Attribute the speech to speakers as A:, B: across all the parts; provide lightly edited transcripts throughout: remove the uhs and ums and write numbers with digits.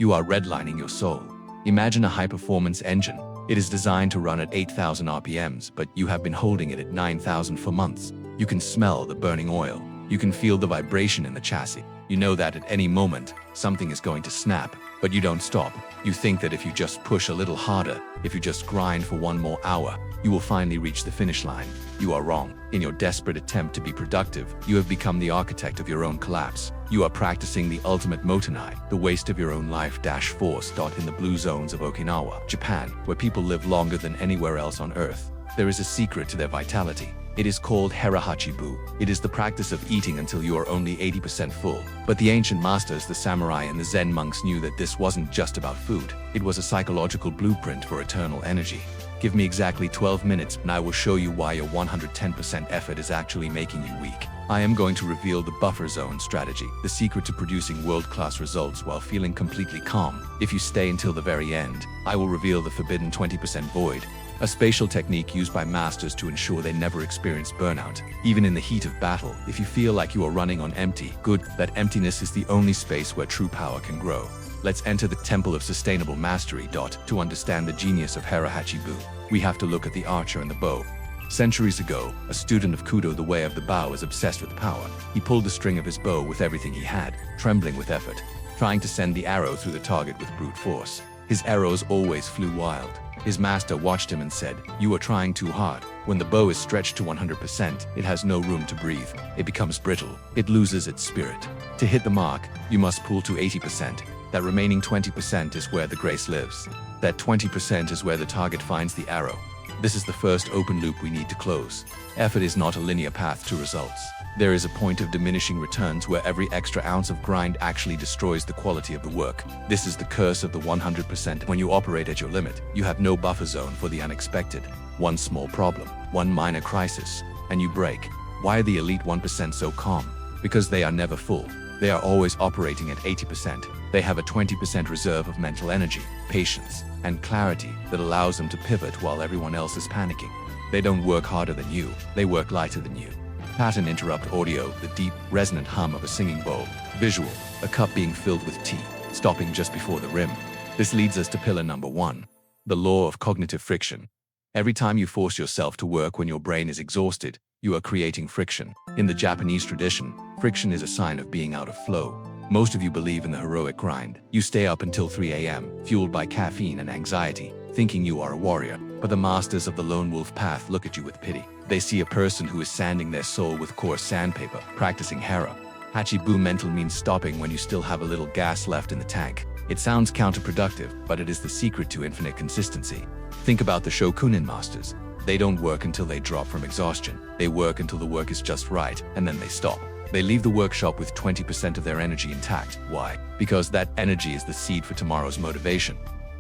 A: You are redlining your soul. Imagine a high-performance engine. It is designed to run at 8,000 RPMs, but you have been holding it at 9,000 for months. You can smell the burning oil. You can feel the vibration in the chassis. You know that at any moment, something is going to snap, but you don't stop. You think that if you just push a little harder, if you just grind for one more hour, you will finally reach the finish line. You are wrong. In your desperate attempt to be productive, you have become the architect of your own collapse. You are practicing the ultimate Mottainai, the waste of your own life-force. In the blue zones of Okinawa, Japan, where people live longer than anywhere else on Earth, there is a secret to their vitality. It is called Hara Hachi Bu. It is the practice of eating until you are only 80% full. But the ancient masters, the Samurai and the Zen monks, knew that this wasn't just about food. It was a psychological blueprint for eternal energy. Give me exactly 12 minutes and I will show you why your 110% effort is actually making you weak. I am going to reveal the buffer zone strategy, the secret to producing world-class results while feeling completely calm. If you stay until the very end, I will reveal the forbidden 20% void, a spatial technique used by masters to ensure they never experience burnout. Even in the heat of battle, if you feel like you are running on empty, good, that emptiness is the only space where true power can grow. Let's enter the Temple of Sustainable Mastery. To understand the genius of Hara Hachi Bu, we have to look at the archer and the bow. Centuries ago, a student of Kyudo, the way of the bow, was obsessed with power. He pulled the string of his bow with everything he had, trembling with effort, trying to send the arrow through the target with brute force. His arrows always flew wild. His master watched him and said, "You are trying too hard. When the bow is stretched to 100%, it has no room to breathe. It becomes brittle. It loses its spirit. To hit the mark, you must pull to 80%. That remaining 20% is where the grace lives. That 20% is where the target finds the arrow." This is the first open loop we need to close. Effort is not a linear path to results. There is a point of diminishing returns where every extra ounce of grind actually destroys the quality of the work. This is the curse of the 100%. When you operate at your limit, you have no buffer zone for the unexpected. One small problem, one minor crisis, and you break. Why are the elite 1% so calm? Because they are never full. They are always operating at 80%. They have a 20% reserve of mental energy, patience, and clarity that allows them to pivot while everyone else is panicking. They don't work harder than you, they work lighter than you. Pattern interrupt audio, the deep, resonant hum of a singing bowl. Visual, a cup being filled with tea, stopping just before the rim. This leads us to pillar number 1, the law of cognitive friction. Every time you force yourself to work when your brain is exhausted, you are creating friction. In the Japanese tradition, friction is a sign of being out of flow. Most of you believe in the heroic grind. You stay up until 3 a.m., fueled by caffeine and anxiety, thinking you are a warrior. But the masters of the lone wolf path look at you with pity. They see a person who is sanding their soul with coarse sandpaper, practicing Hara Hachi Bu. Mental means stopping when you still have a little gas left in the tank. It sounds counterproductive, but it is the secret to infinite consistency. Think about the Shokunin masters. They don't work until they drop from exhaustion. They work until the work is just right, and then they stop. They leave the workshop with 20% of their energy intact. Why? Because that energy is the seed for tomorrow's motivation.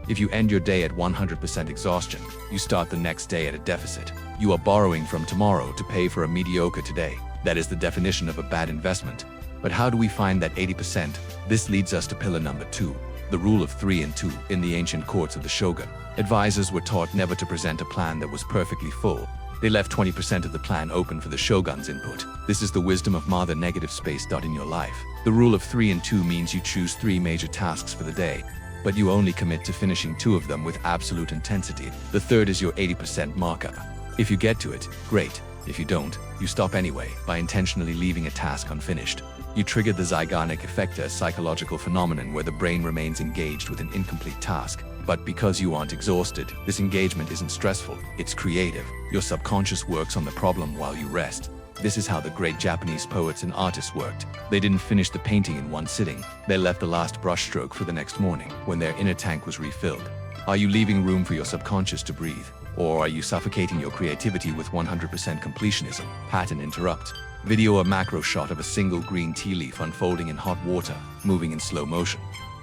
A: If you end your day at 100% exhaustion, you start the next day at a deficit. You are borrowing from tomorrow to pay for a mediocre today. That is the definition of a bad investment. But how do we find that 80%? This leads us to pillar number 2, the rule of 3 and 2. In the ancient courts of the shogun, advisors were taught never to present a plan that was perfectly full. They left 20% of the plan open for the shogun's input. This is the wisdom of mother negative space. In your life, the rule of 3 and 2 means you choose 3 major tasks for the day, but you only commit to finishing 2 of them with absolute intensity. The third is your 80% markup. If you get to it, great. If you don't, you stop anyway. By intentionally leaving a task unfinished, you trigger the Zeigarnik effect, a psychological phenomenon where the brain remains engaged with an incomplete task. But because you aren't exhausted, this engagement isn't stressful, it's creative. Your subconscious works on the problem while you rest. This is how the great Japanese poets and artists worked. They didn't finish the painting in one sitting. They left the last brushstroke for the next morning, when their inner tank was refilled. Are you leaving room for your subconscious to breathe? Or are you suffocating your creativity with 100% completionism? Pattern interrupt. Video a macro shot of a single green tea leaf unfolding in hot water, moving in slow motion.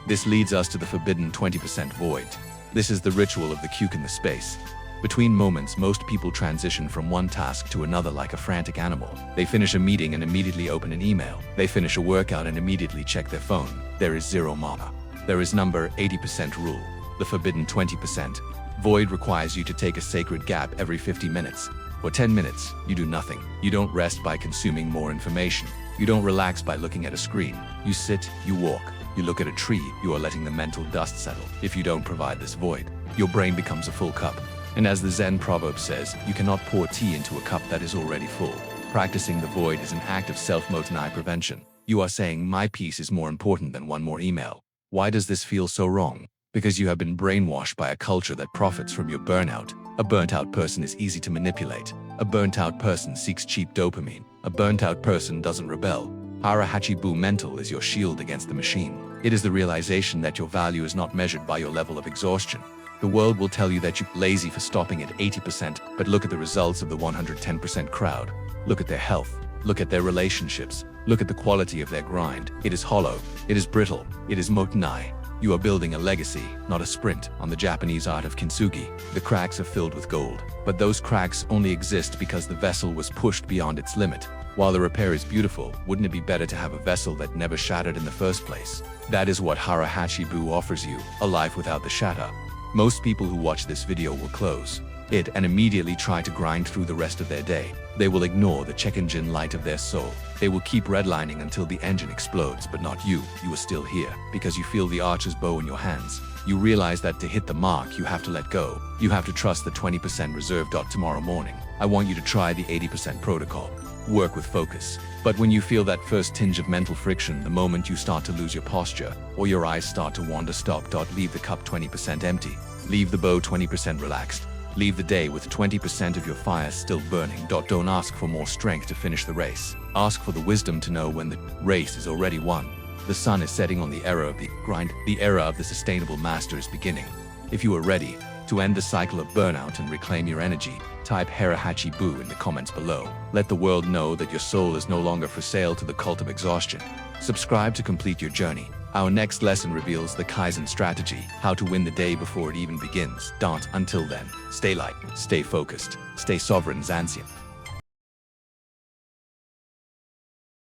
A: This leads us to the forbidden 20% void. This is the ritual of the cuke in the space. Between moments, most people transition from one task to another like a frantic animal. They finish a meeting and immediately open an email. They finish a workout and immediately check their phone. There is zero mama. There is number 80% rule. The forbidden 20%. Void requires you to take a sacred gap every 50 minutes. For 10 minutes, you do nothing. You don't rest by consuming more information. You don't relax by looking at a screen. You sit, you walk, You look at a tree, you are letting the mental dust settle. If you don't provide this void, your brain becomes a full cup. And as the Zen proverb says, you cannot pour tea into a cup that is already full. Practicing the void is an act of self-Mottainai prevention. You are saying, my peace is more important than one more email. Why does this feel so wrong? Because you have been brainwashed by a culture that profits from your burnout. A burnt-out person is easy to manipulate. A burnt-out person seeks cheap dopamine. A burnt-out person doesn't rebel. Hara Hachi Bu mental is your shield against the machine. It is the realization that your value is not measured by your level of exhaustion. The world will tell you that you're lazy for stopping at 80%, but look at the results of the 110% crowd. Look at their health. Look at their relationships. Look at the quality of their grind. It is hollow. It is brittle. It is Mottainai. You are building a legacy, not a sprint, on the Japanese art of kintsugi. The cracks are filled with gold, but those cracks only exist because the vessel was pushed beyond its limit. While the repair is beautiful, wouldn't it be better to have a vessel that never shattered in the first place? That is what Hara Hachi Bu offers you, a life without the shatter. Most people who watch this video will close it and immediately try to grind through the rest of their day. They will ignore the check engine light of their soul. They will keep redlining until the engine explodes, but not you. You are still here because you feel the archer's bow in your hands. You realize that to hit the mark, you have to let go. You have to trust the 20% reserve. Tomorrow morning, I want you to try the 80% protocol. Work with focus. But when you feel that first tinge of mental friction, the moment you start to lose your posture or your eyes start to wander, stop. Leave the cup 20% empty. Leave the bow 20% relaxed. Leave the day with 20% of your fire still burning. Don't ask for more strength to finish the race. Ask for the wisdom to know when the race is already won. The sun is setting on the era of the grind. The era of the sustainable master is beginning. If you are ready to end the cycle of burnout and reclaim your energy, type Hara Hachi Bu in the comments below. Let the world know that your soul is no longer for sale to the cult of exhaustion. Subscribe to complete your journey. Our next lesson reveals the Kaizen strategy, how to win the day before it even begins. Until then, stay light, stay focused, stay sovereign Zanzian.